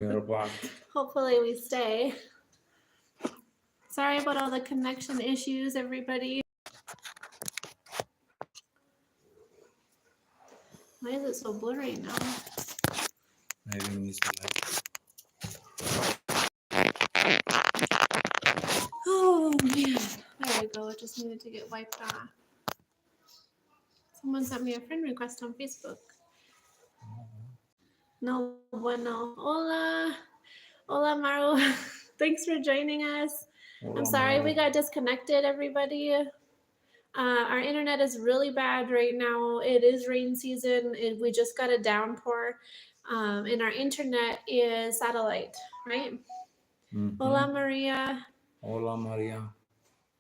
We're back. Hopefully we stay. Sorry about all the connection issues, everybody. Why is it so blurry now? Maybe we need to Oh man, there we go. It just needed to get wiped off. Someone sent me a friend request on Facebook. No bueno. Hola. Hola, Maru. Thanks for joining us. I'm sorry we got disconnected, everybody. Our internet is really bad right now. It is rain season. We just got a downpour. And our internet is satellite, right? Hola, Maria. Hola, María.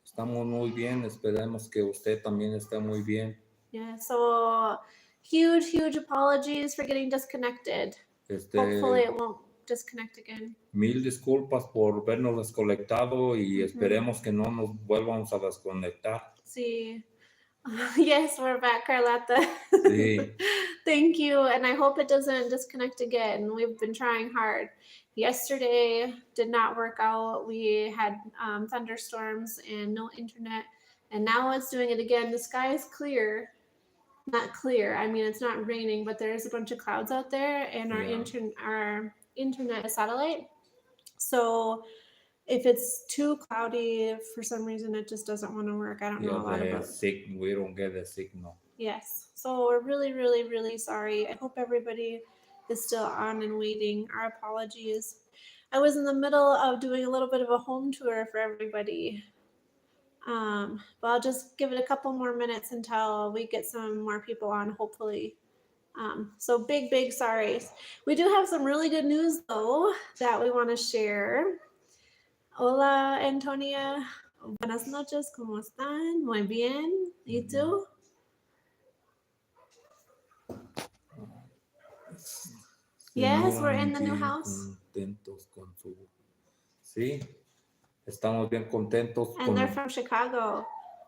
Estamos muy bien. Esperemos que usted también esté muy bien. Yeah, so huge apologies for getting disconnected. Hopefully it won't disconnect again. Mil disculpas por vernos desconectado y esperemos que no nos vuelvamos a desconectar. Sí. Yes, we're back, Carlota. Sí. Thank you, and I hope it doesn't disconnect again. We've been trying hard. Yesterday did not work out. We had thunderstorms and no internet, and now it's doing it again. The sky is clear. Not clear. I mean, it's not raining, but there's a bunch of clouds out there, and our internet is satellite. So if it's too cloudy for some reason, it just doesn't want to work. I don't know a lot about it. We don't get the signal. Yes. So we're really sorry. I hope everybody is still on and waiting. Our apologies. I was in the middle of doing a little bit of a home tour for everybody. But I'll just give it a couple more minutes until we get some more people on, hopefully. So big sorries. We do have some really good news though that we want to share. Hola, Antonia. Buenas noches. ¿Cómo están? Muy bien. ¿Y tú? Yes, we're in the new house. Contentos con su... Sí, estamos bien contentos. And they're from Chicago.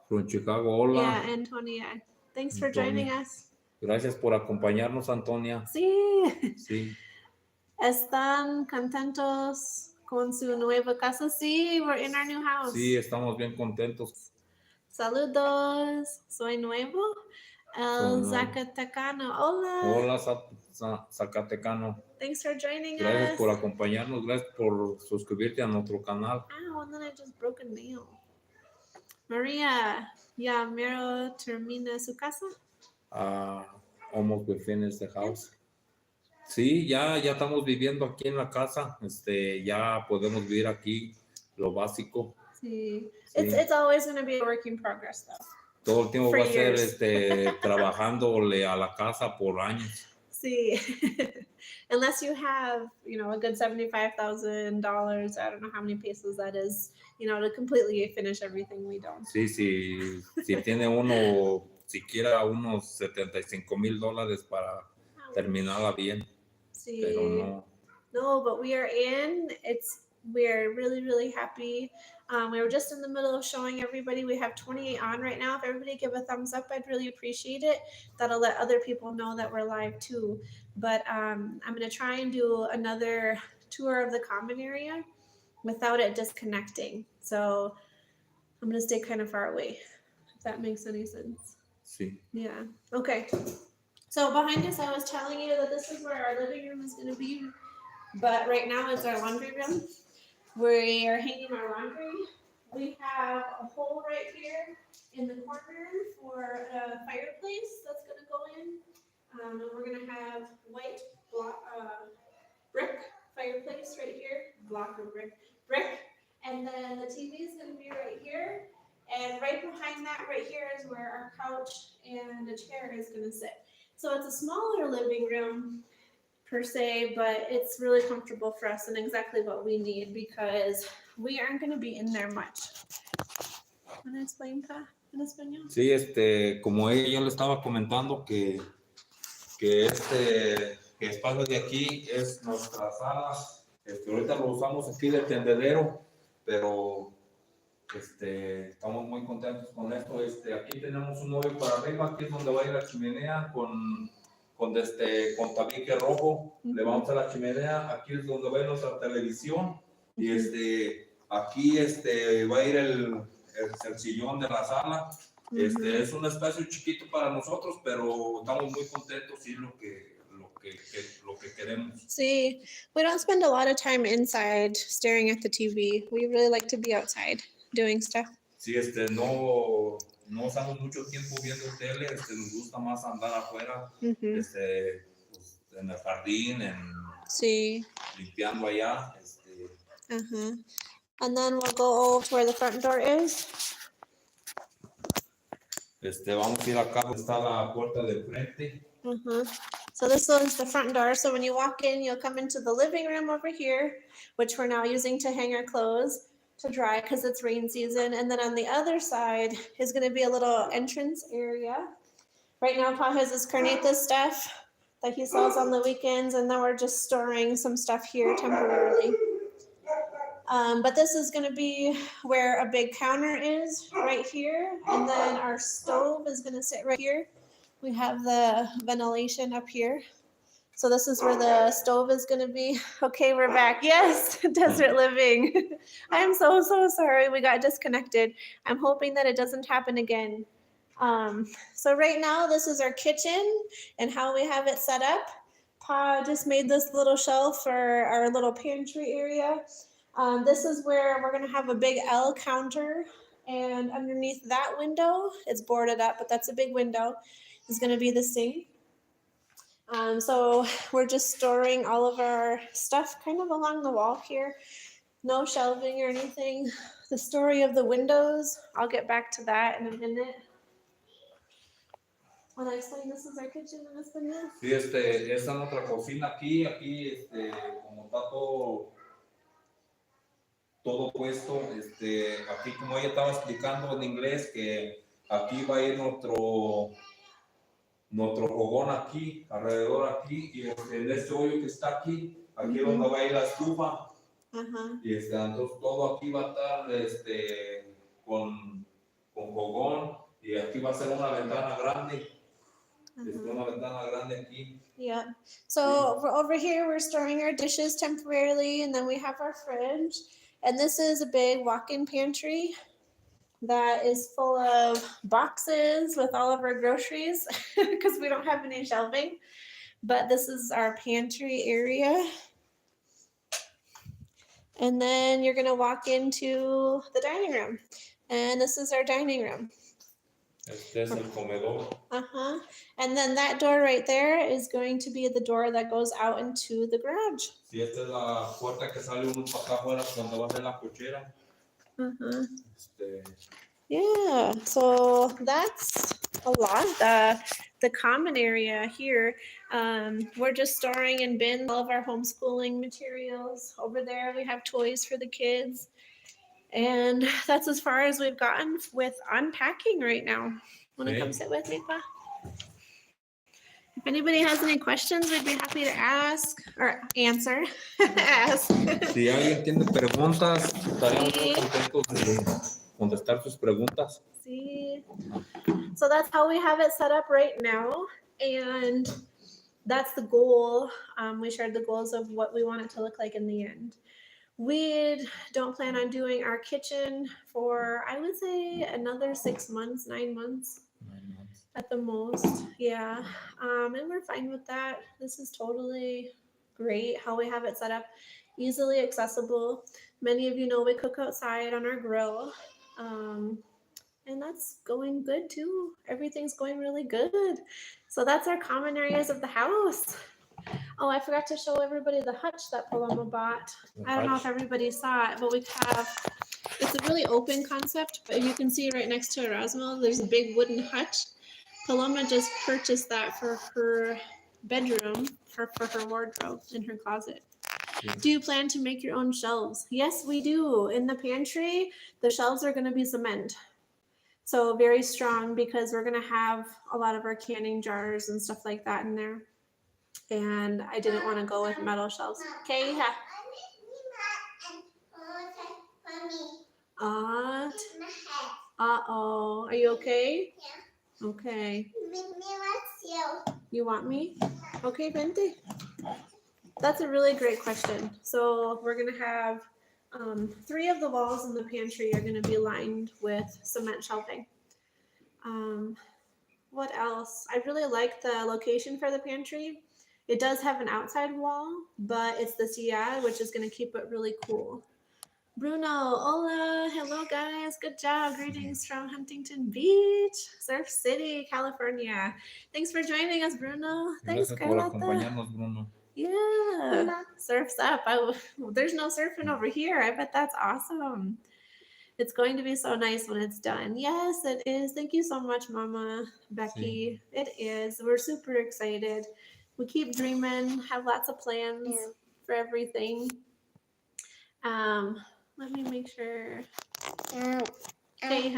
From Chicago, hola. Yeah, Antonia. Thanks for joining us. Gracias por acompañarnos, Antonia. Sí. ¿Están contentos con su nueva casa? Sí, we're in our new house. Sí, estamos bien contentos. Saludos, soy nuevo. El Zacatecano. Hola. Hola, Zacatecano. Thanks for joining us. Gracias por acompañarnos. Gracias por suscribirte a nuestro canal. Oh, and then I just broke a nail. Maria, ya mero termina su casa? Almost we finished the house. Sí, ya estamos viviendo aquí en la casa. Ya podemos vivir aquí lo básico. Sí. It's always going to be a work in progress, though. Todo el tiempo va a ser trabajándole a la casa por años. Sí. Unless you have, a good $75,000, I don't know how many pesos that is, to completely finish everything we do. Sí, si tiene uno, siquiera unos $75,000 para terminarla bien. Sí. Pero no. No, but we are in. We're really happy. We were just in the middle of showing everybody. We have 28 on right now. If everybody give a thumbs up, I'd really appreciate it. That'll let other people know that we're live too. But I'm going to try and do another tour of the common area without it disconnecting. So I'm going to stay kind of far away, if that makes any sense. Sí. Yeah. Okay. So behind us, I was telling you that this is where our living room is going to be. But right now it's our laundry room. We are hanging our laundry. We have a hole right here in the corner for a fireplace that's going to go in. And we're going to have white brick fireplace right here. Block of brick. And then the TV is going to be right here. And right behind that right here is where our couch and a chair is going to sit. So it's a smaller living room per se, but it's really comfortable for us and exactly what we need because we aren't going to be in there much. ¿Me explica en español? Sí, como ella le estaba comentando que espacio de aquí es nuestra sala. Ahorita lo usamos aquí de tendedero, pero estamos muy contentos con esto. Aquí tenemos un hoyo para arriba, aquí es donde va a ir la chimenea con con tabique rojo, le vamos a la chimenea, aquí es donde va nuestra televisión, y aquí va a ir el sillón de la sala. Es un espacio chiquito para nosotros, pero estamos muy contentos y lo que queremos. Sí, we don't spend a lot of time inside staring at the TV. We really like to be outside doing stuff. Sí, no usamos mucho tiempo viendo tele, nos gusta más andar afuera, pues, en el jardín, Sí. limpiando allá. And then we'll go over to where the front door is. Vamos a ir acá donde está la puerta del frente. So this is the front door. So when you walk in, you'll come into the living room over here, which we're now using to hang our clothes to dry because it's rain season. And then on the other side is going to be a little entrance area. Right now, Pa has his carnitas stuff that he sells on the weekends, and then we're just storing some stuff here temporarily. But this is going to be where a big counter is right here, and then our stove is going to sit right here. We have the ventilation up here. So this is where the stove is going to be. Okay, we're back. Yes, desert living. I'm so sorry we got disconnected. I'm hoping that it doesn't happen again. So right now, this is our kitchen and how we have it set up. Pa just made this little shelf for our little pantry area. This is where we're going to have a big L counter, and underneath that window, it's boarded up, but that's a big window, is going to be the sink. So we're just storing all of our stuff kind of along the wall here. No shelving or anything. The story of the windows, I'll get back to that in a minute. When I explain this is our kitchen and this is Sí, esta es nuestra cocina aquí, como está todo puesto, aquí como ella estaba explicando en inglés, que aquí va a ir nuestro fogón aquí, alrededor aquí, y en este hoyo que está aquí es donde va a ir la estufa. Y entonces todo aquí va a estar con fogón, y aquí va a ser una ventana grande. Una ventana grande aquí. Yeah. So over here, we're storing our dishes temporarily, and then we have our fridge. And this is a big walk-in pantry that is full of boxes with all of our groceries because we don't have any shelving. But this is our pantry area. And then you're going to walk into the dining room. And this is our dining room. Este es el comedor. And then that door right there is going to be the door that goes out into the garage. Sí, esta es la puerta que sale uno para acá afuera cuando va a hacer la cochera. Yeah, so that's a lot. The common area here, we're just storing in bins all of our homeschooling materials. Over there, we have toys for the kids. And that's as far as we've gotten with unpacking right now. Want to come sit with me, Pa? If anybody has any questions, we'd be happy to ask or answer. Ask. Si alguien tiene preguntas, estaremos muy contentos de contestar sus preguntas. Sí. So that's how we have it set up right now. And that's the goal. We shared the goals of what we want it to look like in the end. We don't plan on doing our kitchen for, I would say, another 6 months, 9 months. 9 months. At the most, yeah. And we're fine with that. This is totally great how we have it set up. Easily accessible. Many of you know we cook outside on our grill. And that's going good too. Everything's going really good. So that's our common areas of the house. Oh, I forgot to show everybody the hutch that Paloma bought. I don't know if everybody saw it, but we have, it's a really open concept, but you can see right next to Erasmo, there's a big wooden hutch. Paloma just purchased that for her bedroom, for her wardrobe in her closet. Yeah. Do you plan to make your own shelves? Yes, we do. In the pantry, the shelves are going to be cement. So very strong because we're going to have a lot of our canning jars and stuff like that in there. And I didn't want to go with metal shelves. Okay, yeah. Uh-oh. Are you okay? Yeah. Okay. You want me? Okay, vente. That's a really great question. So we're gonna have 3 of the walls in the pantry are gonna be lined with cement shelving. What else? I really like the location for the pantry. It does have an outside wall, but it's the sillage, which is gonna keep it really cool. Bruno, hola, hello guys, good job. Greetings from Huntington Beach, Surf City, California. Thanks for joining us, Bruno. Thanks, Gracias por Carlota. acompañarnos, Bruno. Yeah, surf's up. There's no surfing over here. I bet that's awesome. It's going to be so nice when it's done. Yes, it is. Thank you so much, Mama Becky. It is. We're super excited. We keep dreaming, have lots of plans for everything. Let me make sure. Okay,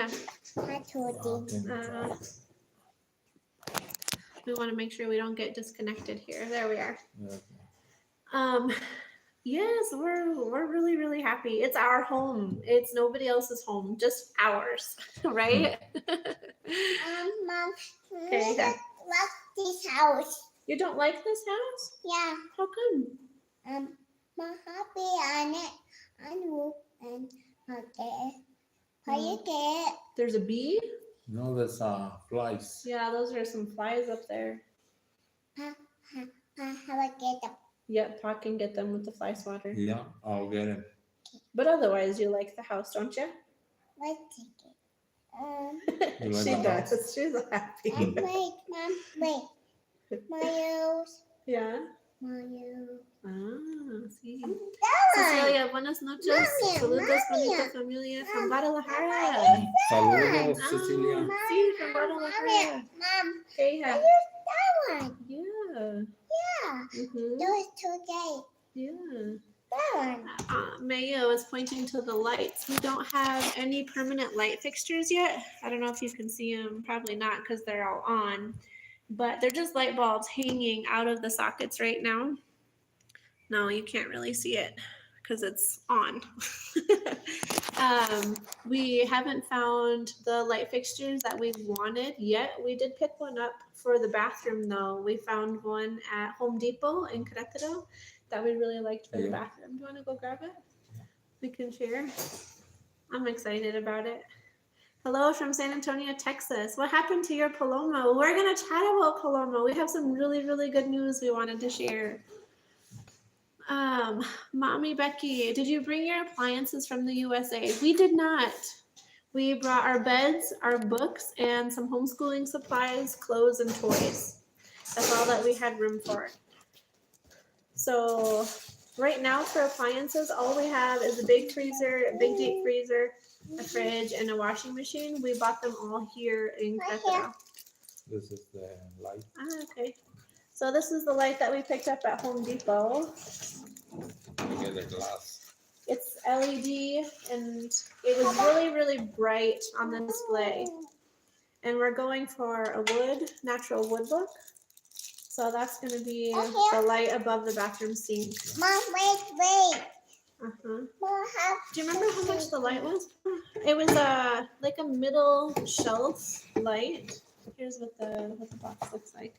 we want to make sure we don't get disconnected here. There we are. Yes, we're really really happy. It's our home. It's nobody else's home, just ours, right? Mom, Okay. I love this house. You don't like this house? Yeah. How come? My happy on it. I know and okay. There's a bee? No, there's flies. Yeah, those are some flies up there. How I get them? Yep, Pa can get them with the fly swatter. Yeah, I'll get it. But otherwise, you like the house, don't you? Let's take it. You like She the does. house? She's happy. Wait, Mom, wait. Miles. Yeah. Miles. Ah, sí. That Cecilia, buenas noches. Mami, Saludos, mami. bonita familia from Guadalajara. Saludos, Ah, Cecilia. sí, from Guadalajara. Mom, Okay, I yeah. use that one. Yeah. Yeah. Mm-hmm. Those today. Yeah. That one. Mayo is pointing to the lights. We don't have any permanent light fixtures yet. I don't know if you can see them. Probably not because they're all on. But they're just light bulbs hanging out of the sockets right now. No, you can't really see it because it's on. We haven't found the light fixtures that we wanted yet. We did pick one up for the bathroom though. We found one at Home Depot in Querétaro that we really liked for the bathroom. Do you want to go grab it? We can share. I'm excited about it. Hello from San Antonio, Texas. What happened to your Paloma? We're going to chat about Paloma. We have some really, really good news we wanted to share. Mommy Becky, did you bring your appliances from the USA? We did not. We brought our beds, our books, and some homeschooling supplies, clothes, and toys. That's all that we had room for. So right now for appliances, all we have is a big freezer, a big deep freezer, a fridge, and a washing machine. We bought them all here in Querétaro. This is the light. Ah, okay. So this is the light that we picked up at Home Depot. We get the glass. It's LED and it was really, really bright on the display. And we're going for a natural wood look. So that's going to be the light above the bathroom sink. Mom, wait. Uh-huh. Mom, Do you remember how much the light was? It was like a middle shelf light. Here's what the box looks like.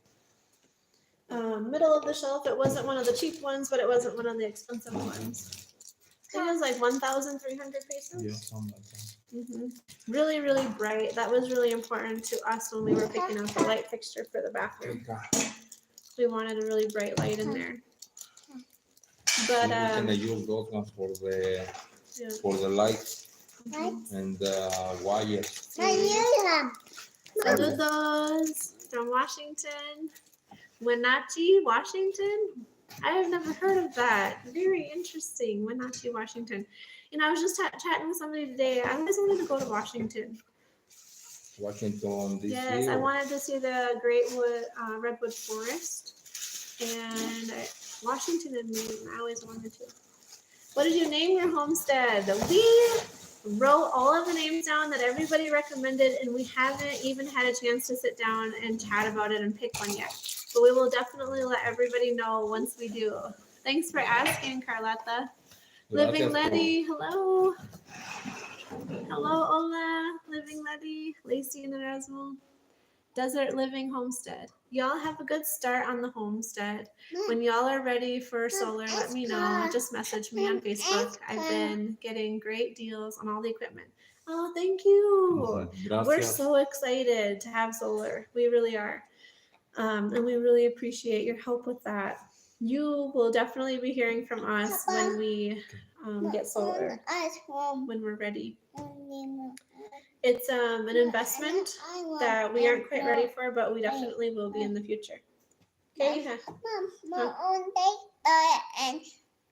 Middle of the shelf. It wasn't one of the cheap ones, but it wasn't one of the expensive ones. I think it was like 1,300 pesos. Yeah, something like that. Mm-hmm. Really, really bright. That was really important to us when we were picking out the light fixture for the bathroom. We wanted a really bright light in there. But we can use those ones for the lights and wires. Saludos from Washington. Wenatchee, Washington. I have never heard of that. Very interesting. Wenatchee, Washington. You know, I was just chatting with somebody today. I always wanted to go to Washington. Washington, D.C. Yes, I wanted to see the redwood forest. And Washington and Maine, I always wanted to. What did you name your homestead? We wrote all of the names down that everybody recommended, and we haven't even had a chance to sit down and chat about it and pick one yet. But we will definitely let everybody know once we do. Thanks for asking, Carlotta. Living Letty, hello. Hello, hola. Living Letty, Lacey and Erasmo. Desert Living Homestead. Y'all have a good start on the homestead. When y'all are ready for solar, let me know. Just message me on Facebook. I've been getting great deals on all the equipment. Oh, thank you. We're Gracias. so excited to have solar. We really are. And we really appreciate your help with that. You will definitely be hearing from us when we get solar, when we're ready. It's an investment that we aren't quite ready for, but we definitely will be in the future. Okay? My own big and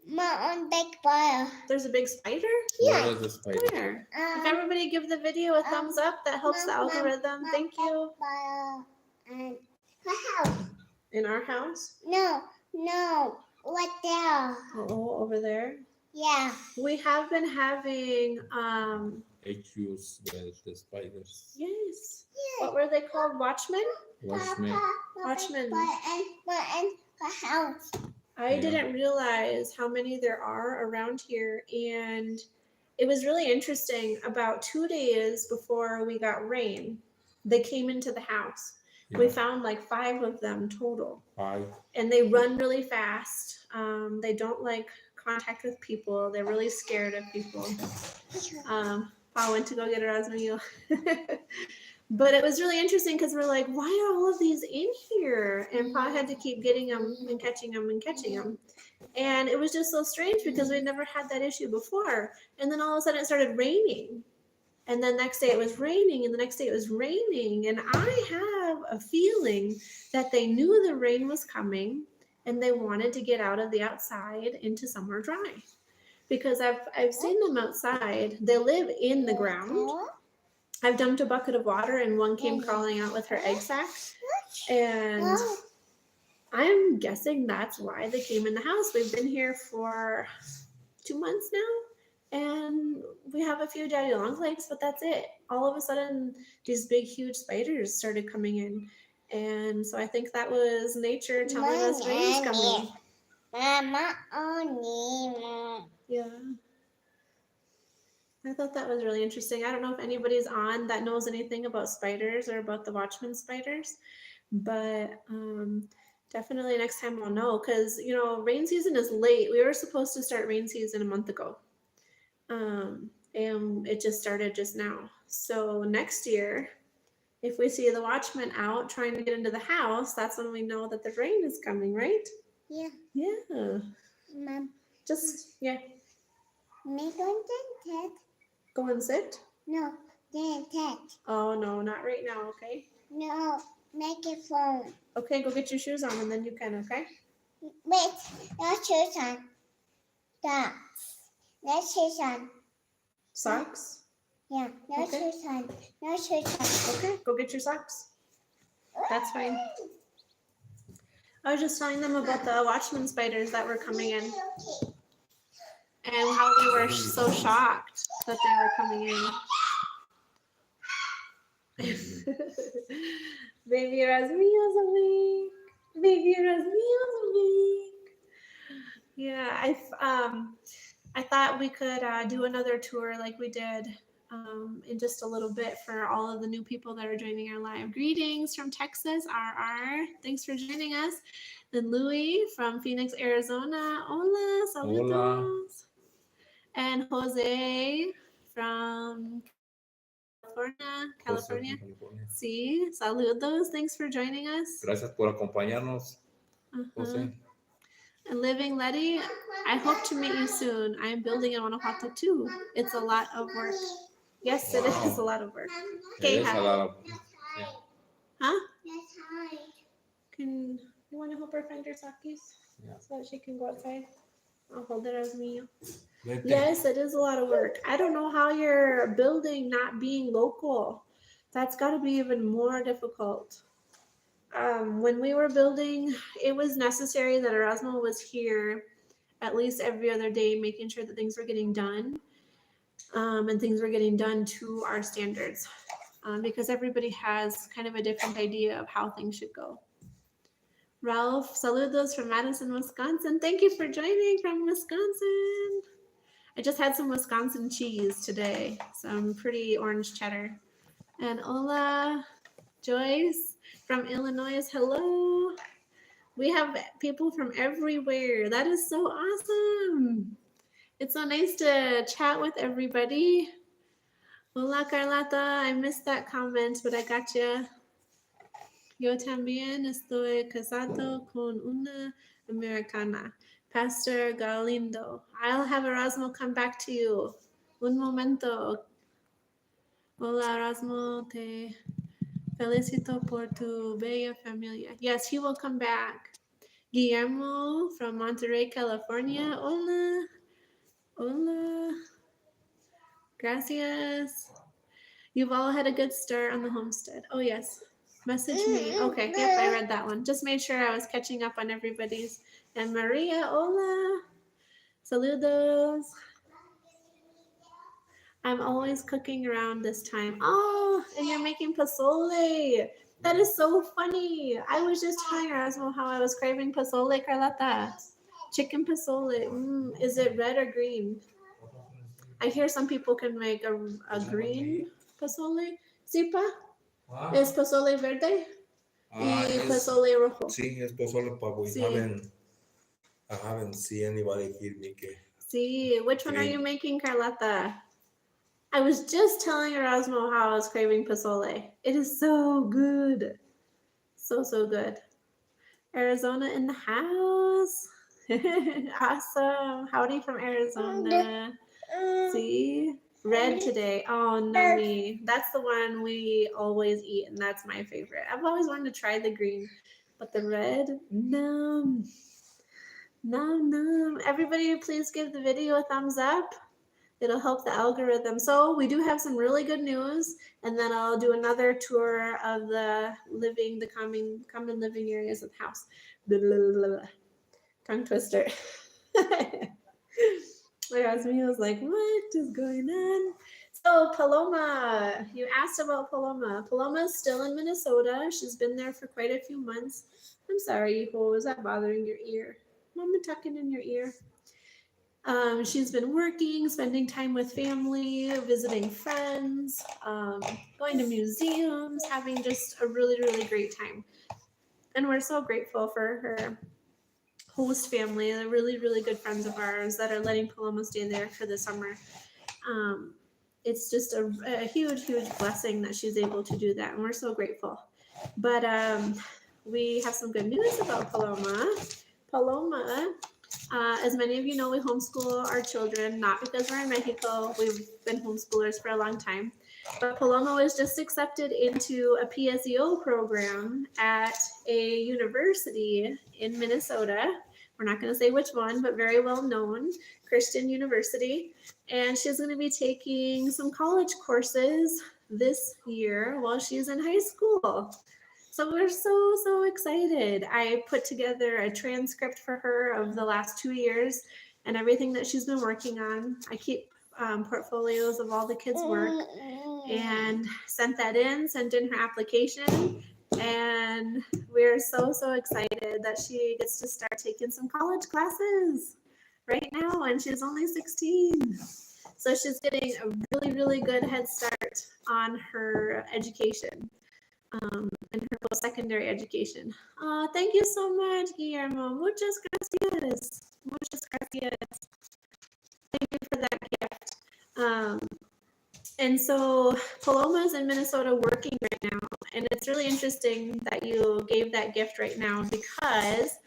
my own big fire. There's a big spider? Where is the spider? Where? If everybody give the video a thumbs up, that helps the algorithm. Thank you. Fire and my house. In our house? No, right there. Oh, over there? Yeah. We have been having, Issues with the spiders. yes. What were they called? Watchmen? Watchmen. Watchmen. My house. I didn't realize how many there are around here, and it was really interesting. About 2 days before we got rain, they came into the house. We found like 5 of them total. 5. And they run really fast. They don't like contact with people. They're really scared of people. I went to go get a meal. But it was really interesting because we're like, why are all of these in here? And Pa had to keep getting them and catching them and catching them. And it was just so strange because we'd never had that issue before. And then all of a sudden it started raining. And then next day it was raining, and the next day it was raining. And I have a feeling that they knew the rain was coming and they wanted to get out of the outside into somewhere dry. Because I've seen them outside. They live in the ground. I've dumped a bucket of water and one came crawling out with her egg sac. And I'm guessing that's why they came in the house. We've been here for 2 months now. And we have a few daddy long legs, but that's it. All of a sudden, these big, huge spiders started coming in. And so I think that was nature telling us rain's coming. Mama only. Yeah. I thought that was really interesting. I don't know if anybody's on that knows anything about spiders or about the Watchman spiders, but definitely next time I'll know, because, you know, rain season is late. We were supposed to start rain season a month ago. And it just started just now. So next year, if we see the watchman out trying to get into the house, that's when we know that the rain is coming, right? Yeah. Yeah. Mom. Just, yeah. Make one tent. Go and sit? No, tent. Oh, no, not right now, okay? No, make it phone. Okay, go get your shoes on and then you can, okay? Wait, no shoes on. Stop. No shoes on. Socks? Yeah, no Okay. shoes on. No shoes on. Okay, go get your socks. That's fine. I was just telling them about the watchman spiders that were coming in and how we were so shocked that they were coming in. Baby Rasmia's awake. Baby Rasmia's awake. Yeah, I thought we could do another tour like we did in just a little bit for all of the new people that are joining our live. Greetings from Texas, RR. Thanks for joining us. Then Louie from Phoenix, Arizona. Hola, saludos. Hola. And Jose from California. Sí, saludos. Thanks for joining us. Gracias por acompañarnos, Jose. And Living Letty, I hope to meet you soon. I am building in Guanajuato too. It's a lot of work. Yes, it is a lot of work. Okay, It is a lot of, yeah. huh? Can you want to help her find her sockies? Yeah. So that she can go outside? I'll hold it as me. Vete. Yes, it is a lot of work. I don't know how you're building not being local. That's got to be even more difficult. When we were building, it was necessary that Erasmo was here at least every other day, making sure that things were getting done, and things were getting done to our standards, because everybody has kind of a different idea of how things should go. Ralph, saludos from Madison, Wisconsin. Thank you for joining from Wisconsin. I just had some Wisconsin cheese today, some pretty orange cheddar. And hola, Joyce. From Illinois, hello. We have people from everywhere. That is so awesome. It's so nice to chat with everybody. Hola, Carlata. I missed that comment, but I got you. Yo también estoy casado con una americana. Pastor Galindo. I'll have Erasmo come back to you. Un momento. Hola, Erasmo. Te felicito por tu bella familia. Yes, he will come back. Guillermo from Monterey, California. Hola. Hola. Gracias. You've all had a good start on the homestead. Oh, yes. Message me. Okay, yep, I read that one. Just made sure I was catching up on everybody's. And Maria, hola. Saludos. I'm always cooking around this time. Oh, and you're making pozole. That is so funny. I was just telling Erasmo how I was craving pozole, Carlota. Chicken pozole. Is it red or green? I hear some people can make a green pozole. ¿Sipa? ¿Es pozole verde? Y pozole rojo. Sí, es pozole pavo. Sí. I haven't seen anybody give me que. See, which one are you making, Carlota? I was just telling Erasmo how I was craving pozole. It is so good. So, so good. Arizona in the house. Awesome. Howdy from Arizona. See? Red today. Oh, nummy. That's the one we always eat, and that's my favorite. I've always wanted to try the green, but the red, numb. Numb. Everybody, please give the video a thumbs up. It'll help the algorithm. So we do have some really good news, and then I'll do another tour of the common living areas of the house. Blah, blah, blah, blah. Tongue twister. Yasmin was like, what is going on? So Paloma, you asked about Paloma. Paloma's still in Minnesota. She's been there for quite a few months. I'm sorry, Yiho, is that bothering your ear? Mama tucking in your ear. She's been working, spending time with family, visiting friends, going to museums, having just a really, really great time. And we're so grateful for her host family. They're really, really good friends of ours that are letting Paloma stay there for the summer. It's just a huge, huge blessing that she's able to do that, and we're so grateful. But we have some good news about Paloma. Paloma, as many of you know, we homeschool our children, not because we're in Mexico. We've been homeschoolers for a long time. But Paloma was just accepted into a PSEO program at a university in Minnesota. We're not going to say which one, but very well known Christian university. And she's going to be taking some college courses this year while she's in high school. So we're so, so excited. I put together a transcript for her of the last 2 years and everything that she's been working on. I keep portfolios of all the kids' work and sent in her application. And we're so, so excited that she gets to start taking some college classes right now, and she's only 16. So she's getting a really, really good head start on her education. And her post-secondary education. Thank you so much, Guillermo. Muchas gracias. Muchas gracias. Thank you for that gift. And so Paloma's in Minnesota working right now. And it's really interesting that you gave that gift right now because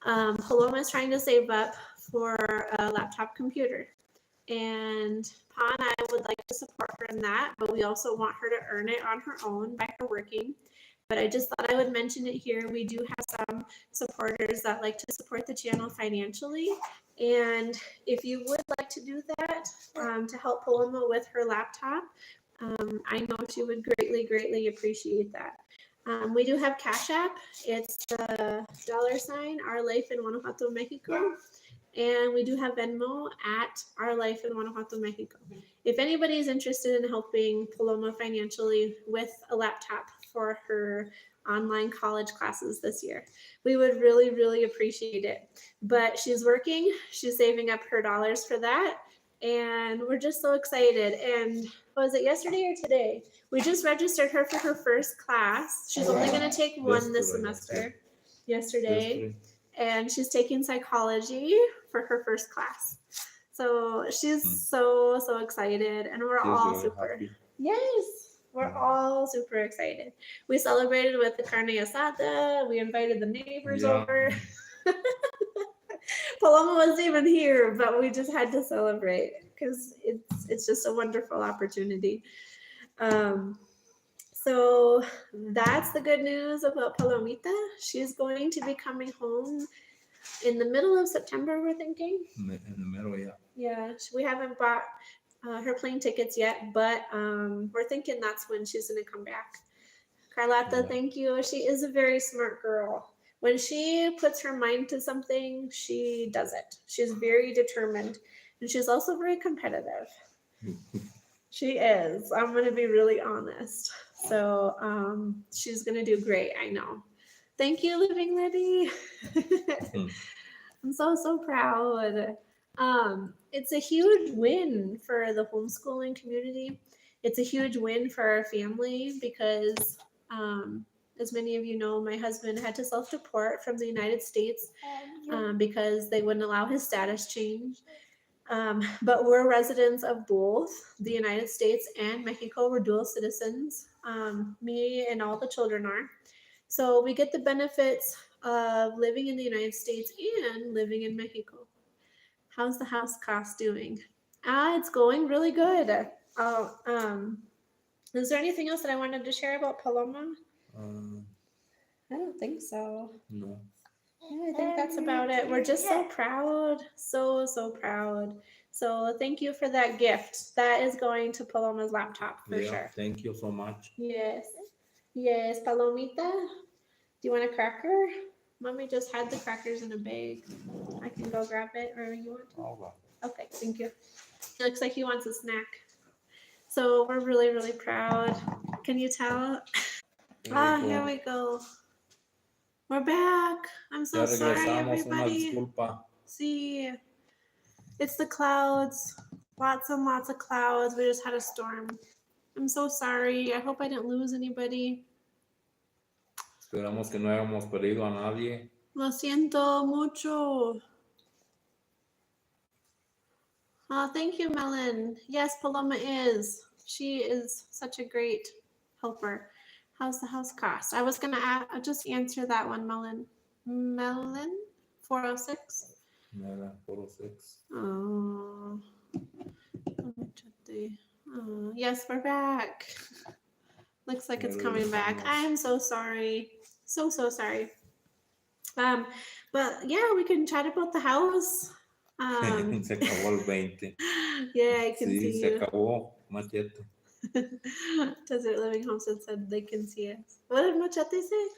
Paloma is trying to save up for a laptop computer. And Pa and I would like to support her in that, but we also want her to earn it on her own by her working. But I just thought I would mention it here. We do have some supporters that like to support the channel financially. And if you would like to do that to help Paloma with her laptop, I know she would greatly, greatly appreciate that. We do have Cash App. It's the $ Our Life in Guanajuato, Mexico. And we do have Venmo at Our Life in Guanajuato, Mexico. If anybody is interested in helping Paloma financially with a laptop for her online college classes this year, we would really, really appreciate it. But she's working, she's saving up her dollars for that. and we're just so excited. And was it yesterday or today? We just registered her for her first class. She's only going to take one this semester. Yesterday. And she's taking psychology for her first class. So she's so excited, and we're all super happy. Yes, we're all super excited. We celebrated with the carne asada. We invited the neighbors over. Paloma wasn't even here, but we just had to celebrate because it's just a wonderful opportunity. So that's the good news about Palomita. She's going to be coming home in the middle of September, we're thinking. In the middle, yeah. Yeah, we haven't bought her plane tickets yet, but we're thinking that's when she's going to come back. Carlotta, thank you. She is a very smart girl. When she puts her mind to something, she does it. She's very determined, and she's also very competitive. She is. I'm going to be really honest. So she's going to do great, I know. Thank you, Living Liddy. I'm so proud. It's a huge win for the homeschooling community. It's a huge win for our family because, as many of you know, my husband had to self-deport from the United States because they wouldn't allow his status change. But we're residents of both the United States and Mexico. We're dual citizens. Me and all the children are. So we get the benefits of living in the United States and living in Mexico. How's the house cost doing? It's going really good. Is there anything else that I wanted to share about Paloma? I don't think so. No. Yeah, I think that's about it. We're just so proud. So proud. So thank you for that gift. That is going to Paloma's laptop for sure. Thank you so much. Yes. Yes, Palomita. Do you want a cracker? Mommy just had the crackers in a bag. I can go grab it, or you want to? All right. Okay, thank you. It looks like he wants a snack. So we're really proud. Can you tell? Here we go. We're back. I'm so sorry, everybody. See, it's the clouds. Lots and lots of clouds. We just had a storm. I'm so sorry. I hope I didn't lose anybody. Esperamos que no hayamos perdido a nadie. Lo siento mucho. Oh, thank you, Melon. Yes, Paloma is. She is such a great helper. How's the house cost? I was going to just answer that one, Melon. Melon? 406? Melon 406. Oh. Yes, we're back. Looks like it's coming back. I'm so sorry. So sorry. But yeah, we can chat about the house. Se acabó el 20. Yeah, I can see Sí, you. se acabó, Machete. Desert Living Homestead said they can see us. What did Machete say?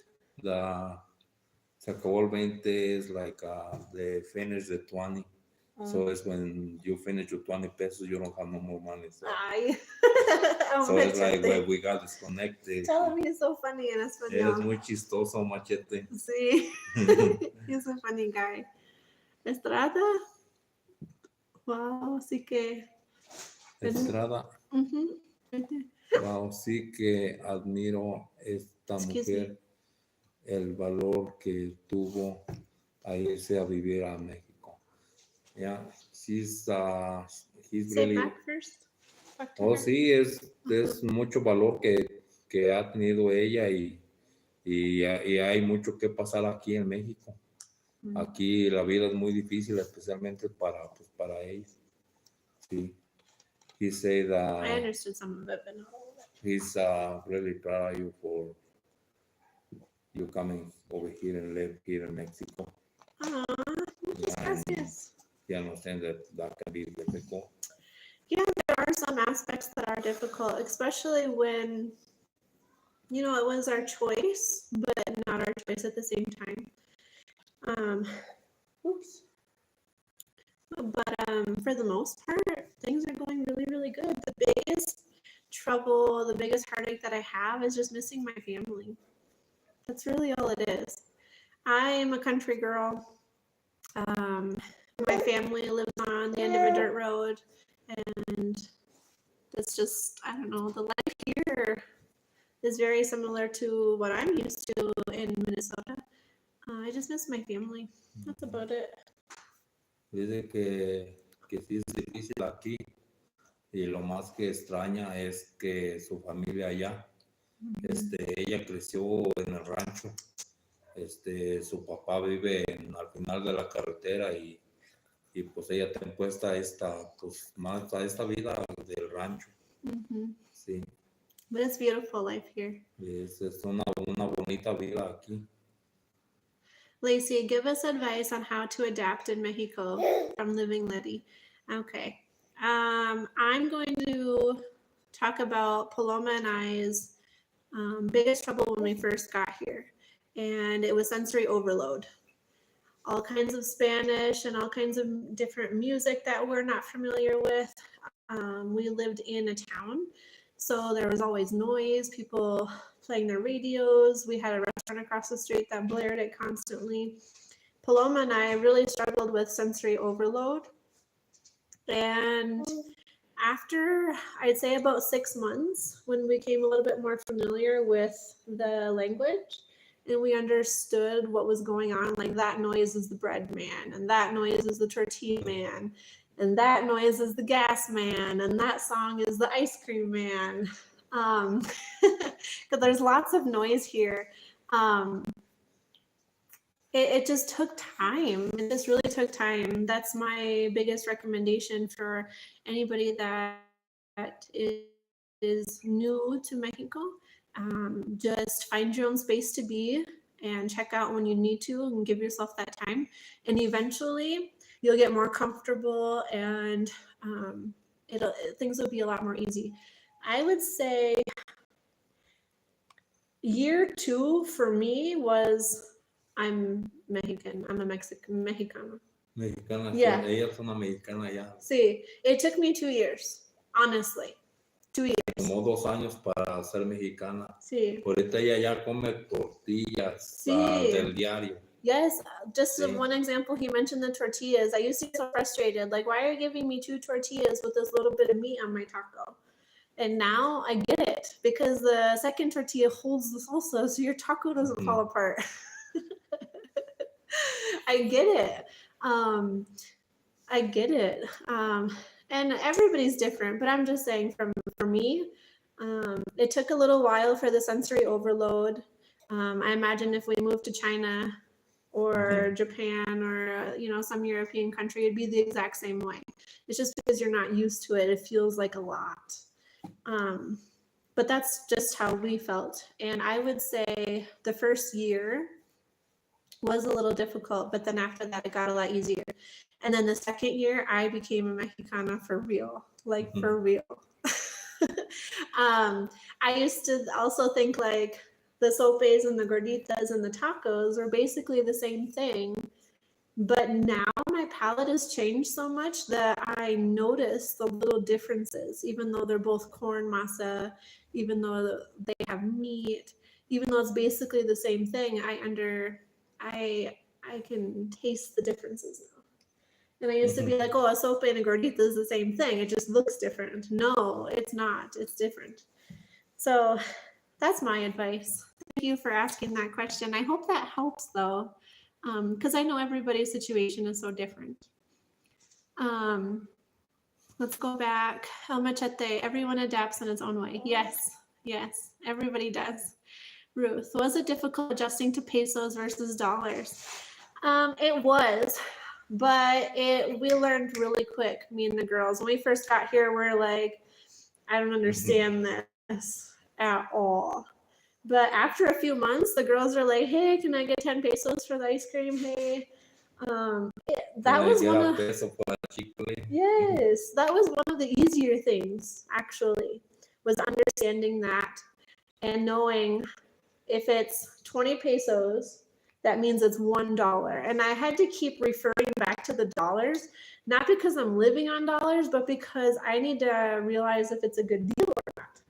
Se acabó el 20 is like they finish the 20. So it's when you finish your 20 pesos, you don't have no more money. So, so it's like when we got disconnected. Tell me, he's so funny en español. Eres muy chistoso, Machete. Sí. He's a funny guy. Estrada. Wow, sí que. Estrada. Wow, sí que admiro esta mujer, el valor que tuvo a irse a vivir a México. Yeah, he's really. Back first. Oh, sí, es mucho valor que ha tenido ella y hay mucho que pasar aquí en México. Aquí la vida es muy difícil, especialmente para ellos. Sí. He said I understood some of it, but not all of it. He's really proud of you for you coming over here and live here in Mexico. Muchas gracias. He understands that can be difficult. Yeah, there are some aspects that are difficult, especially when, it was our choice, but not our choice at the same time. But for the most part, things are going really good. The biggest trouble, the biggest heartache that I have is just missing my family. That's really all it is. I am a country girl. My family lives on the end of a dirt road and that's just, I don't know, the life here is very similar to what I'm used to in Minnesota. I just miss my family. That's about it. Dice que sí es difícil aquí y lo más que extraña es que su familia allá, ella creció en el rancho, su papá vive al final de la carretera y pues ella está impuesta a más a esta vida del rancho. Sí. But it's beautiful life here. Es una bonita vida aquí. Lacey, give us advice on how to adapt in Mexico from Living Letty. Okay. I'm going to talk about Paloma and I's biggest trouble when we first got here. And it was sensory overload. All kinds of Spanish and all kinds of different music that we're not familiar with. We lived in a town, so there was always noise, people playing their radios. We had a restaurant across the street that blared it constantly. Paloma and I really struggled with sensory overload. And after, I'd say about 6 months, when we became a little bit more familiar with the language and we understood what was going on, like that noise is the bread man, and that noise is the tortilla man, and that noise is the gas man, and that song is the ice cream man. Because there's lots of noise here. It just took time. It just really took time. That's my biggest recommendation for anybody that is new to Mexico. Just find your own space to be and check out when you need to and give yourself that time. And eventually you'll get more comfortable and things will be a lot more easy. I would say year 2 for me was I'm Mexican. I'm a Mexicana. Mexicana, Yeah. Ella es una mexicana ya. Sí, it took me 2 years, honestly. 2 years. Tomó 2 años para ser mexicana. Sí. Ahorita ella ya come tortillas Sí. del diario. Yes, just Sí. one example, he mentioned the tortillas. I used to get so frustrated, like, why are you giving me 2 tortillas with this little bit of meat on my taco? And now I get it, because the second tortilla holds the salsa, so your taco doesn't fall apart. I get it. I get it. And everybody's different, but I'm just saying for me, it took a little while for the sensory overload. I imagine if we moved to China or Japan or some European country, it'd be the exact same way. It's just because you're not used to it, it feels like a lot. But that's just how we felt. And I would say the first year was a little difficult, but then after that it got a lot easier. And then the second year I became a Mexicana for real, like for real. I used to also think like the sopes and the gorditas and the tacos were basically the same thing. But now my palate has changed so much that I notice the little differences, even though they're both corn masa, even though they have meat, even though it's basically the same thing, I can taste the differences now. And I used to be like, oh, a sopa and a gordita is the same thing. It just looks different. No, it's not. It's different. So that's my advice. Thank you for asking that question. I hope that helps though, because I know everybody's situation is so different. Let's go back. El Machete, everyone adapts in its own way. Yes, everybody does. Ruth, was it difficult adjusting to pesos versus dollars? It was, but we learned really quick, me and the girls. When we first got here, we're like, I don't understand this at all. But after a few months, the girls are like, hey, can I get 10 pesos for the ice cream? Hey, that was one of, yes, that was one of the easier things, actually, was understanding that and knowing if it's 20 pesos, that means it's $1. And I had to keep referring back to the dollars, not because I'm living on dollars, but because I need to realize if it's a good deal or not.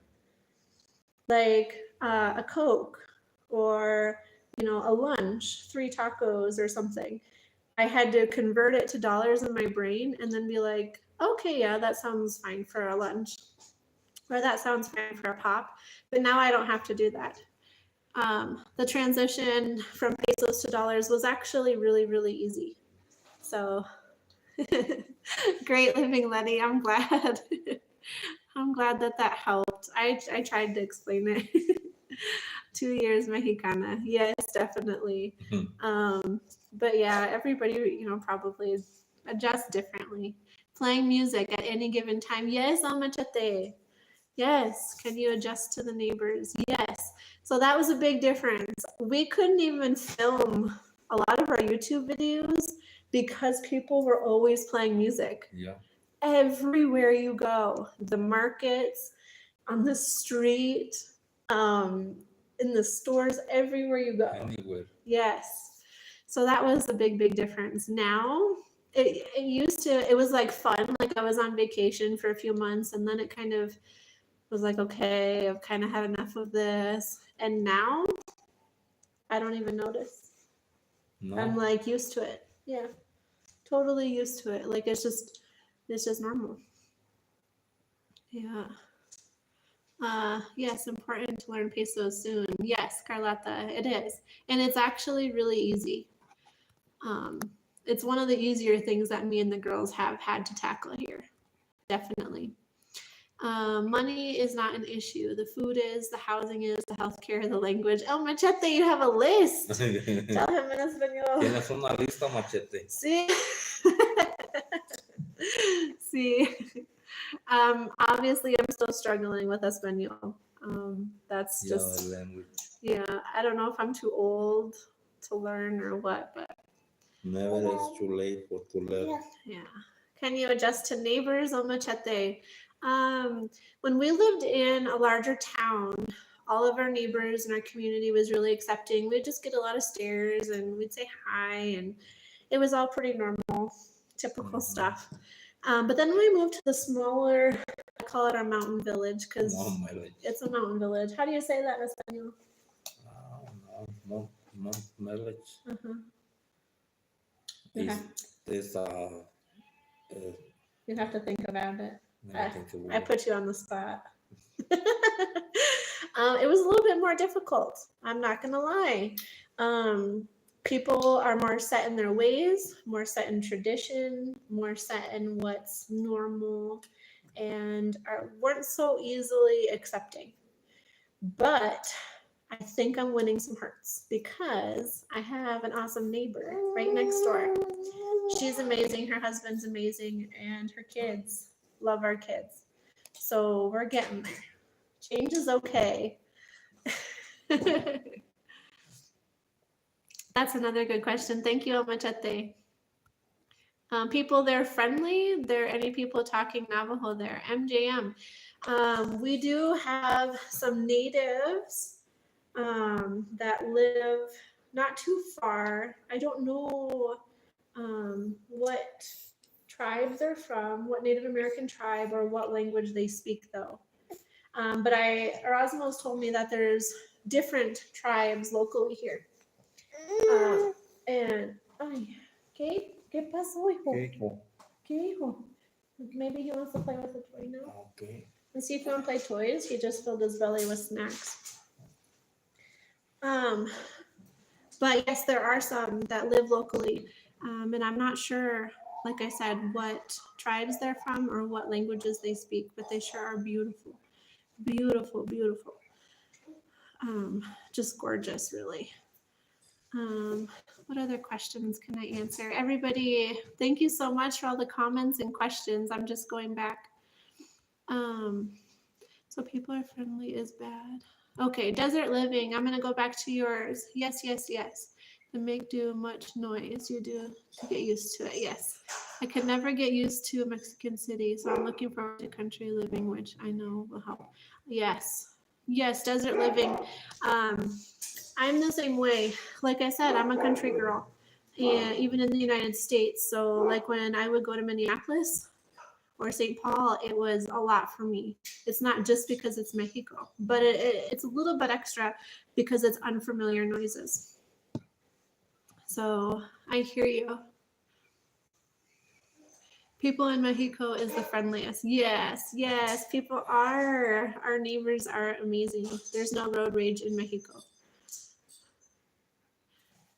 Like a Coke or, a lunch, 3 tacos or something. I had to convert it to dollars in my brain and then be like, okay, yeah, that sounds fine for a lunch, or that sounds fine for a pop. But now I don't have to do that. The transition from pesos to dollars was actually really, really easy. So great living, Letty. I'm glad. I'm glad that that helped. I tried to explain it. 2 years Mexicana. Yes, definitely. But yeah, everybody, probably adjusts differently. Playing music at any given time. Yes, Amachate. Yes. Can you adjust to the neighbors? Yes. So that was a big difference. We couldn't even film a lot of our YouTube videos because people were always playing music. Yeah. Everywhere you go, the markets, on the street, in the stores, everywhere you go. Anywhere. Yes. So that was a big, big difference. Now, it was like fun. Like I was on vacation for a few months and then it kind of was like, okay, I've kind of had enough of this. And now I don't even notice. No. I'm like used to it. Yeah. Totally used to it. Like it's just normal. Yeah. Yes, important to learn pesos soon. Yes, Carlotta, it is. And it's actually really easy. It's one of the easier things that me and the girls have had to tackle here. Definitely. Money is not an issue. The food is, the housing is, the healthcare, the language. El Machete, you have a list. Tell him in español. Tienes una lista, Machete. Sí. Sí. Obviously, I'm still struggling with Espanol. That's just, the language. yeah, I don't know if I'm too old to learn or what, but Never is too late for to learn. yeah. Can you adjust to neighbors on Machete? When we lived in a larger town, all of our neighbors in our community was really accepting. We'd just get a lot of stares and we'd say hi, and it was all pretty normal, typical stuff. But then when we moved to the smaller, I call it our mountain village because it's a mountain village. How do you say that in Espanol? Mountain village. Okay. It's You'd have to think about it. I I put you on the spot. It was a little bit more difficult. I'm not going to lie. People are more set in their ways, more set in tradition, more set in what's normal, and weren't so easily accepting. But I think I'm winning some hearts because I have an awesome neighbor right next door. She's amazing. Her husband's amazing, and her kids love our kids. So we're getting there. Change is okay. That's another good question. Thank you, Machete. People, they're friendly. There are any people talking Navajo there? MJM. We do have some natives that live not too far. I don't know what tribe they're from, what Native American tribe, or what language they speak, though. But Erasmus told me that there's different tribes locally here. And, ay, ¿qué pasó, hijo? ¿Qué, hijo? Maybe he wants to play with a toy now. Okay. Let's see if you want to play toys. He just filled his belly with snacks. But yes, there are some that live locally. And I'm not sure, like I said, what tribes they're from or what languages they speak, but they sure are beautiful. Beautiful, beautiful. Just gorgeous, really. What other questions can I answer? Everybody, thank you so much for all the comments and questions. I'm just going back. So people are friendly is bad. Okay, desert living. I'm going to go back to yours. Yes, yes, yes. The make do much noise. You do to get used to it. Yes. I could never get used to Mexican City, so I'm looking forward to country living, which I know will help. Yes. Yes, desert living. I'm the same way. Like I said, I'm a country girl, and even in the United States. So like when I would go to Minneapolis or St. Paul, it was a lot for me. It's not just because it's Mexico, but it's a little bit extra because it's unfamiliar noises. So I hear you. People in Mexico is the friendliest. Yes, yes, people are. Our neighbors are amazing. There's no road rage in Mexico.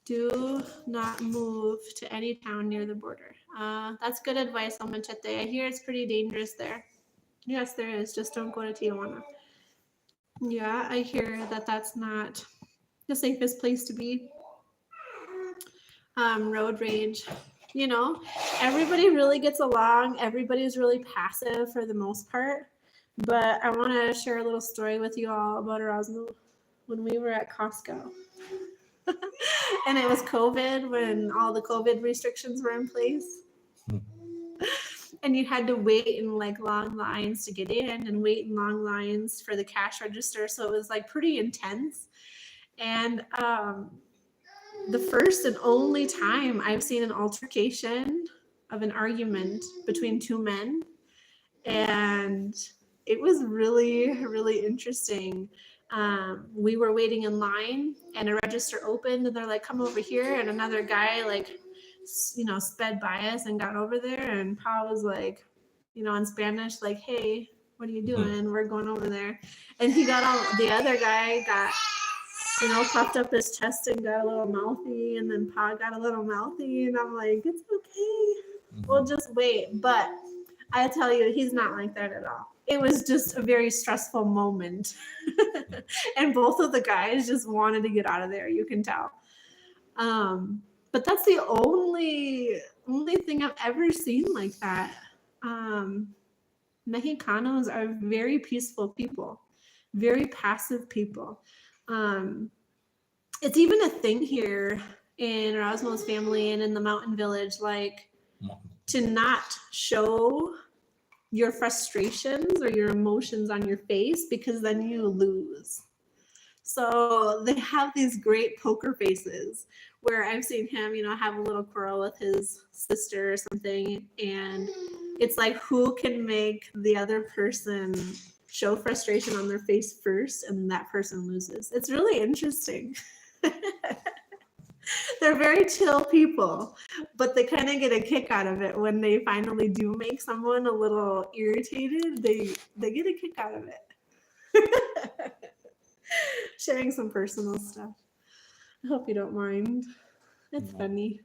Do not move to any town near the border. That's good advice, El Machete. I hear it's pretty dangerous there. Yes, there is. Just don't go to Tijuana. Yeah, I hear that that's not the safest place to be. Road rage. You know, everybody really gets along. Everybody's really passive for the most part. But I want to share a little story with you all about Erasmo when we were at Costco. And it was COVID, when all the COVID restrictions were in place. And you had to wait in like long lines to get in and wait in long lines for the cash register. So it was like pretty intense. And the first and only time I've seen an altercation of an argument between two men. And it was really, really interesting. We were waiting in line and a register opened and they're like, come over here. And another guy like, you know, sped by us and got over there. And Pa was like, you know, in Spanish, like, hey, what are you doing? We're going over there. And he got all, the other guy got, you know, puffed up his chest and got a little mouthy. And then Pa got a little mouthy. And I'm like, it's okay. We'll just wait. But I tell you, he's not like that at all. It was just a very stressful moment. And both of the guys just wanted to get out of there, you can tell. But that's the only thing I've ever seen like that. Mexicanos are very peaceful people, very passive people. It's even a thing here in Erasmo's family and in the mountain village, like to not show your frustrations or your emotions on your face, because then you lose. So they have these great poker faces where I've seen him, you know, have a little quarrel with his sister or something. And it's like, who can make the other person show frustration on their face first, and that person loses. It's really interesting. They're very chill people, but they kind of get a kick out of it when they finally do make someone a little irritated. They get a kick out of it. Sharing some personal stuff. I hope you don't mind. It's funny.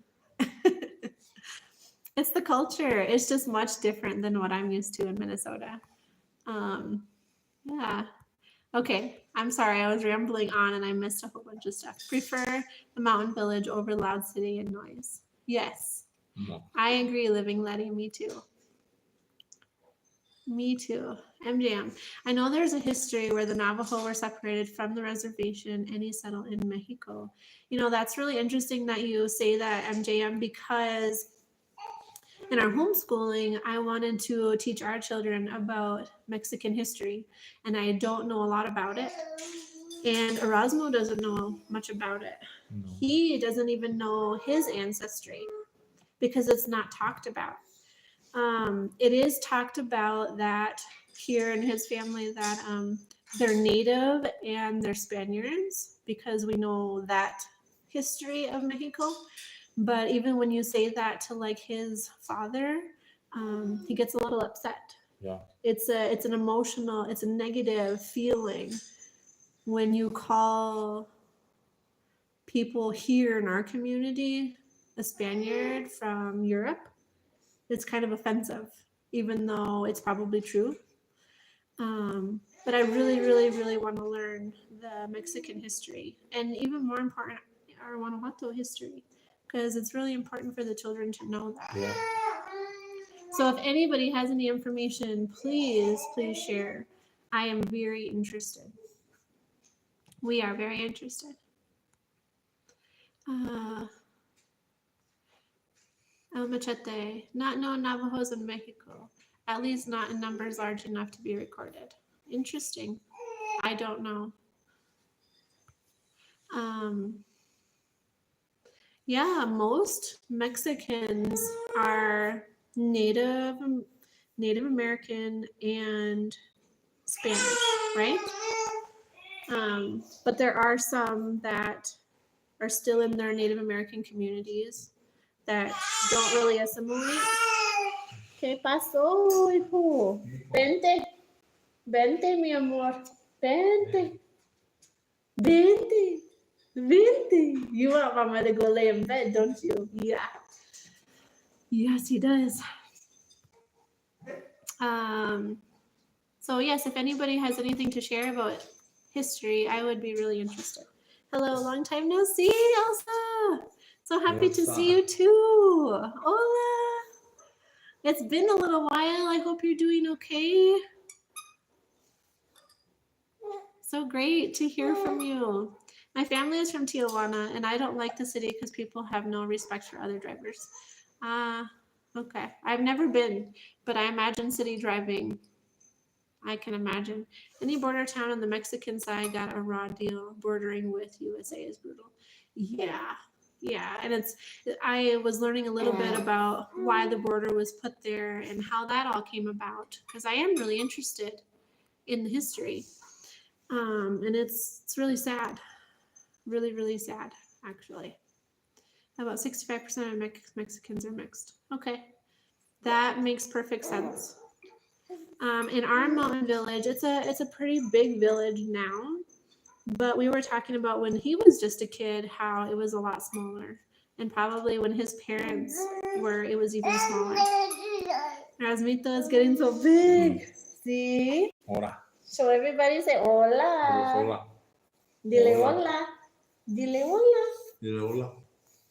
It's the culture. It's just much different than what I'm used to in Minnesota. Yeah. Okay, I'm sorry, I was rambling on and I missed a whole bunch of stuff. Prefer the mountain village over loud city and noise. Yes, I agree, Living Letty, me too. Me too. MJM. I know there's a history where the Navajo were separated from the reservation and he settled in Mexico. You know, that's really interesting that you say that, MJM, because in our homeschooling, I wanted to teach our children about Mexican history, and I don't know a lot about it. And Erasmo doesn't know much about it. No. He doesn't even know his ancestry because it's not talked about. It is talked about that here in his family that they're Native and they're Spaniards, because we know that history of Mexico. But even when you say that to like his father, he gets a little upset. Yeah. It's an emotional, it's a negative feeling when you call people here in our community a Spaniard from Europe. It's kind of offensive, even though it's probably true. But I really, really, really want to learn the Mexican history, and even more important, our Guanajuato history, because it's really important for the children to know that. Yeah. So if anybody has any information, please share. I am very interested. We are very interested. El Machete, not known Navajos in Mexico, at least not in numbers large enough to be recorded. Interesting. I don't know. Yeah, most Mexicans are Native American and Spanish, right? But there are some that are still in their Native American communities that don't really assimilate. ¿Qué pasó, hijo? Vente. Vente, mi amor. Vente. Vente. Vente. You want Mama to go lay in bed, don't you? Yeah. Yes, he does. So yes, if anybody has anything to share about history, I would be really interested. Hello, long time no see, Elsa. So happy to see you too. Hola. It's been a little while. I hope you're doing okay. So great to hear from you. My family is from Tijuana, and I don't like the city because people have no respect for other drivers. Okay. I've never been, but I imagine city driving. I can imagine. Any border town on the Mexican side got a raw deal. Bordering with USA is brutal. Yeah. Yeah. And I was learning a little bit about why the border was put there and how that all came about because I am really interested in the history. And it's really sad. Really, really sad, actually. About 65% of Mexicans are mixed. Okay. That makes perfect sense. In our mountain village, it's a pretty big village now, but we were talking about when he was just a kid, how it was a lot smaller, and probably when his parents were, it was even smaller. Rasmito is getting so big. See? Hola. So everybody say hola. Hola. Dile hola. Dile hola. Dile hola.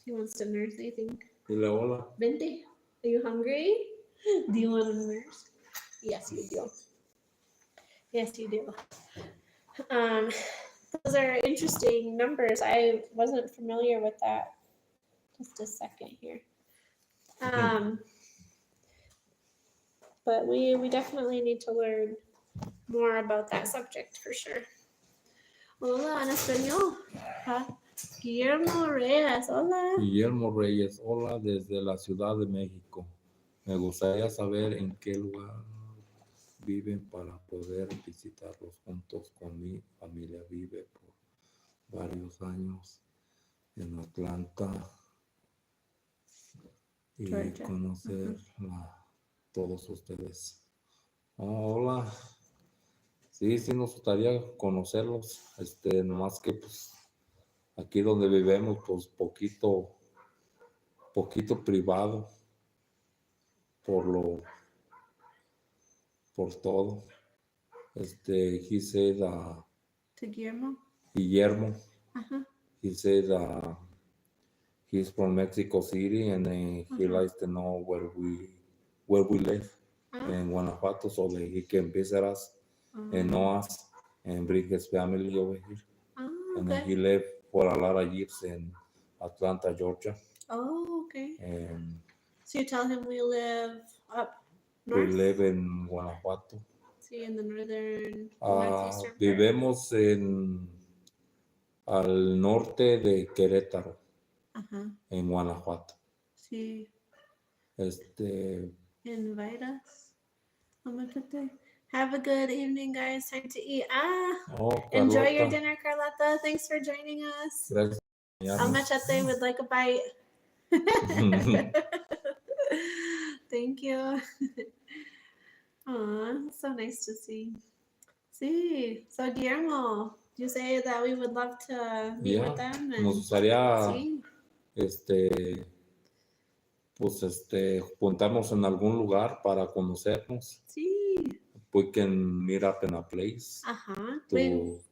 He wants to nurse, I think. Dile hola. Vente. Are you hungry? Do you want to nurse? Yes, you do. Yes, you do. Those are interesting numbers. I wasn't familiar with that. Just a second here. But we definitely need to learn more about that subject for sure. Hola, en español. Guillermo Reyes, hola. Guillermo Reyes, hola desde la Ciudad de México. Me gustaría saber en qué lugar viven para poder visitarlos juntos con mi familia. Vive por varios años en Atlanta y Georgia. conocer a todos ustedes. Hola. Sí, nos gustaría conocerlos. Nomás que pues aquí donde vivimos, pues poquito privado por todo. He said, To Guillermo? Guillermo, Uh-huh. he said he's from Mexico City and he likes to know where we live in Guanajuato so that he can visit us and know us and bring his family over here. And then he lived for a lot of years in Atlanta, Georgia. Oh, okay. And So you tell him we live up north? we live in Guanajuato. Sí, in the northern northeastern part. Vivemos al norte de Querétaro, en Guanajuato. Sí. Invite us. Have a good evening, guys. Time to eat. Enjoy your dinner, Carlota. Thanks for joining us. Gracias. Almachate would like a bite. Thank you. Aw, so nice to see. Sí. So, Guillermo, you say that we would love to meet with them. And, nos gustaría, sí. pues, juntarnos en algún lugar para conocernos. Sí. We can meet up in a place.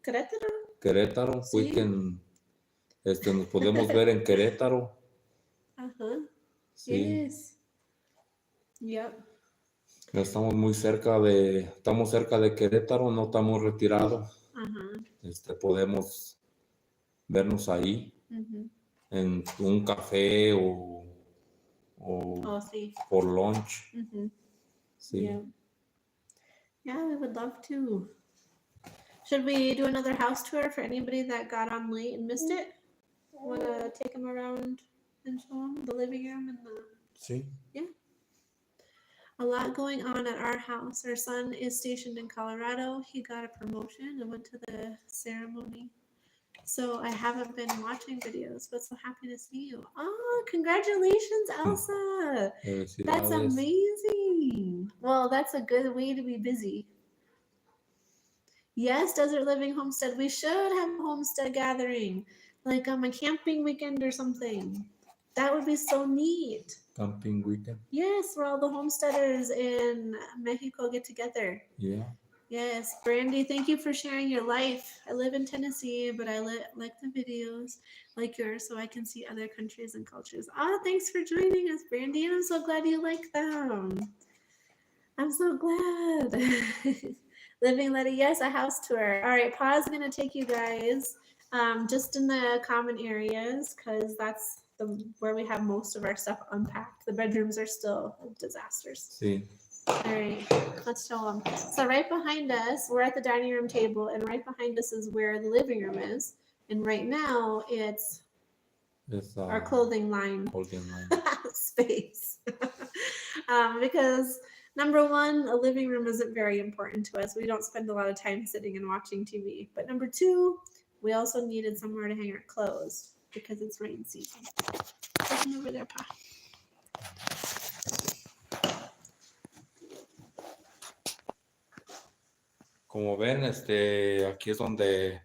Querétaro. Querétaro. Sí. We can, nos podemos ver en Querétaro. Sí. Yes. Yep. Estamos cerca de Querétaro, no estamos retirados. Podemos vernos ahí en un café o sí. por lunch. Sí. Yeah, we would love to. Should we do another house tour for anybody that got on late and missed it? Want to take them around and show them the living room and the... Sí. Yeah. A lot going on at our house. Our son is stationed in Colorado. He got a promotion and went to the ceremony. So I haven't been watching videos, but so happy to see you. Oh, congratulations, Elsa. That's Felicidades. amazing. Well, that's a good way to be busy. Yes, Desert Living Homestead. We should have a homestead gathering, like a camping weekend or something. That would be so neat. Camping weekend. Yes, where all the homesteaders in Mexico get together. Yeah. Yes, Brandy, thank you for sharing your life. I live in Tennessee, but I like the videos like yours so I can see other countries and cultures. Ah, thanks for joining us, Brandy, and I'm so glad you like them. I'm so glad. Living Letty, yes, a house tour. All right, Pa's gonna take you guys just in the common areas because that's where we have most of our stuff unpacked. The bedrooms are still disasters. Sí. All right, let's show them. So right behind us, we're at the dining room table, and right behind us is where the living room is. And right now, it's our clothing line space. Because number one, a living room isn't very important to us. We don't spend a lot of time sitting and watching TV. But number two, we also needed somewhere to hang our clothes because it's rain season. Listen over there, Pa. Como ven, aquí es donde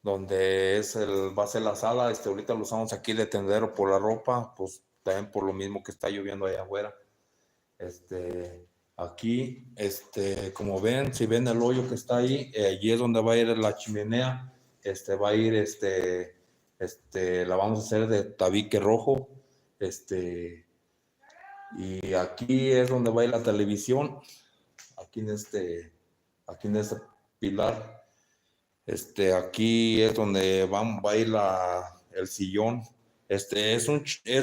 va a ser la sala. Ahorita lo usamos aquí de tendero por la ropa, pues también por lo mismo que está lloviendo allá afuera. Aquí, como ven, si ven el hoyo que está ahí, allí es donde va a ir la chimenea. Va a ir, la vamos a hacer de tabique rojo. Y aquí es donde va a ir la televisión. Aquí en este pilar. Aquí es donde va a ir el sillón. Es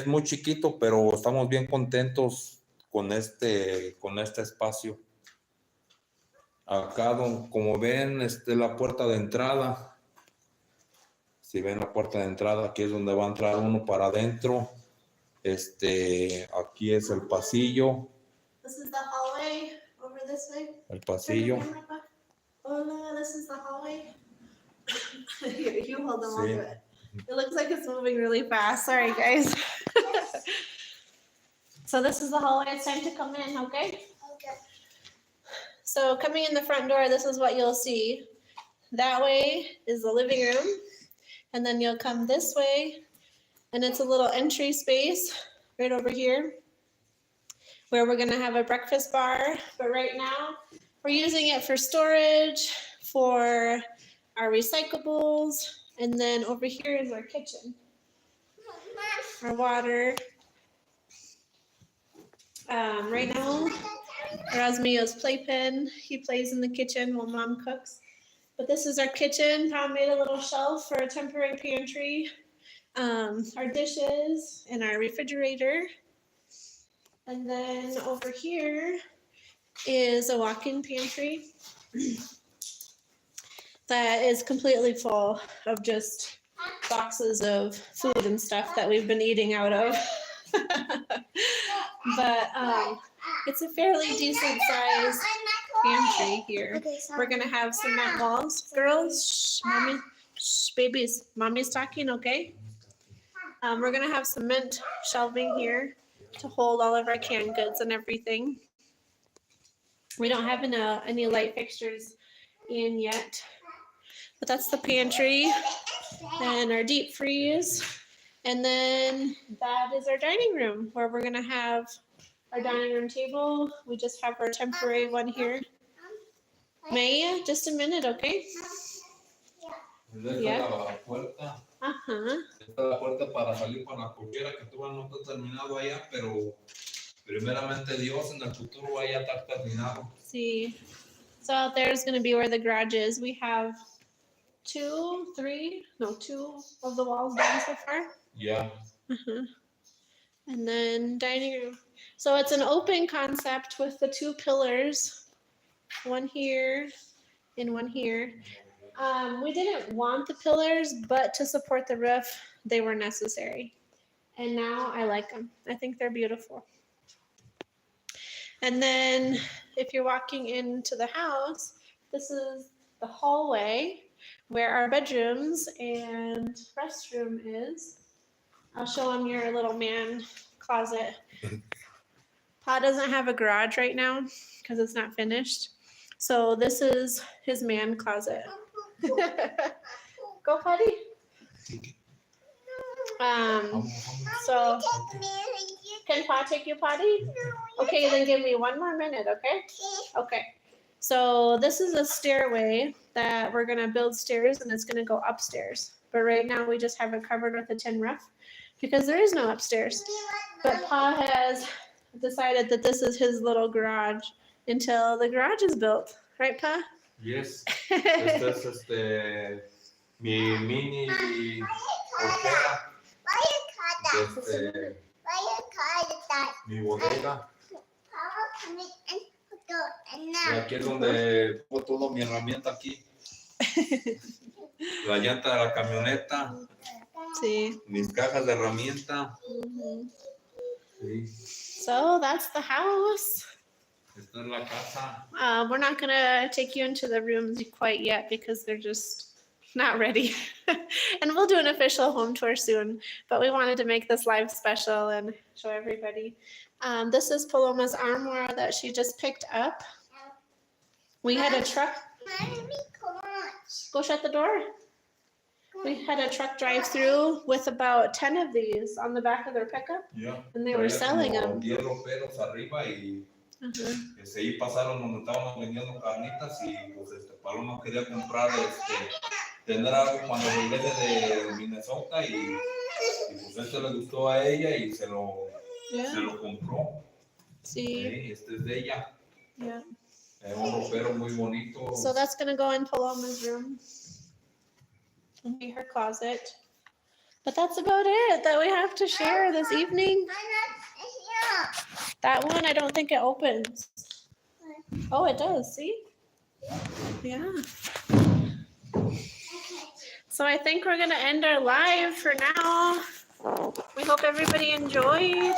muy chiquito, pero estamos bien contentos con este espacio. Acá, como ven, la puerta de entrada. Si ven la puerta de entrada, aquí es donde va a entrar uno para adentro. Aquí es el pasillo. This is the hallway over this way. El pasillo. Hola, this is the hallway. Here, you hold them, I'll Sí. do it. It looks like it's moving really fast. Sorry, guys. So this is the hallway. It's time to come in, okay? Okay. So coming in the front door, this is what you'll see. That way is the living room. And then you'll come this way. And it's a little entry space right over here where we're gonna have a breakfast bar. But right now, we're using it for storage, for our recyclables, and then over here is our kitchen, our water. Right now, Erasmio's playpen. He plays in the kitchen while Mom cooks. But this is our kitchen. Tom made a little shelf for a temporary pantry. Our dishes and our refrigerator. And then over here is a walk-in pantry that is completely full of just boxes of food and stuff that we've been eating out of. But it's a fairly decent sized pantry here. Okay, We're gonna have cement walls. Girls, shh, mommy, shh, babies, mommy's talking, okay? We're gonna have cement shelving here to hold all of our canned goods and everything. We don't have any light fixtures in yet, but that's the pantry and our deep freeze. And then that is our dining room where we're gonna have our dining room table. We just have our temporary one here. Maya, just a minute, okay? Yeah. La puerta. Uh-huh. Esta es la puerta para salir para la cochera que todavía no está terminado allá, pero primeramente Dios en el futuro vaya a estar terminado. See, so out there is going to be where the garage is. We have two of the walls done so far. Yeah. Uh-huh. And then dining room. So it's an open concept with the two pillars, one here and one here. We didn't want the pillars, but to support the roof, they were necessary. And now I like them. I think they're beautiful. And then if you're walking into the house, this is the hallway. where our bedrooms and restroom is. I'll show them your little man closet. Pa doesn't have a garage right now because it's not finished. So this is his man closet. Go potty. So can Pa take you potty? Okay, then give me 1 more minute, okay? Okay. So this is a stairway that we're gonna build stairs and it's gonna go upstairs. But right now we just have it covered with a tin roof because there is no upstairs. But Pa has decided that this is his little garage until the garage is built. Right, Pa? Yes. Este es mi mini cochera. Mi bodega. Y aquí es donde pongo toda mi herramienta aquí. La llanta de la camioneta. Sí. Mis cajas de herramienta. Sí. So that's the house. Esta es la casa. We're not gonna take you into the rooms quite yet because they're just not ready. And we'll do an official home tour soon, but we wanted to make this live special and show everybody. This is Paloma's armoire that she just picked up. We had a truck. Go shut the door. We had a truck drive through with about 10 of these on the back of their pickup. Yeah. And they were selling them. 10 roperos arriba y ahí pasaron donde estábamos vendiendo carnitas y pues Paloma quería comprar tener algo cuando regrese de Minnesota y pues le gustó a ella y se lo compró. Sí. Este es de ella. Yeah. Es un ropero muy bonito. So that's gonna go in Paloma's room. It'll be her closet. But that's about it that we have to share this evening. That one, I don't think it opens. Oh, it does, see? Yeah. So I think we're gonna end our live for now. We hope everybody enjoyed.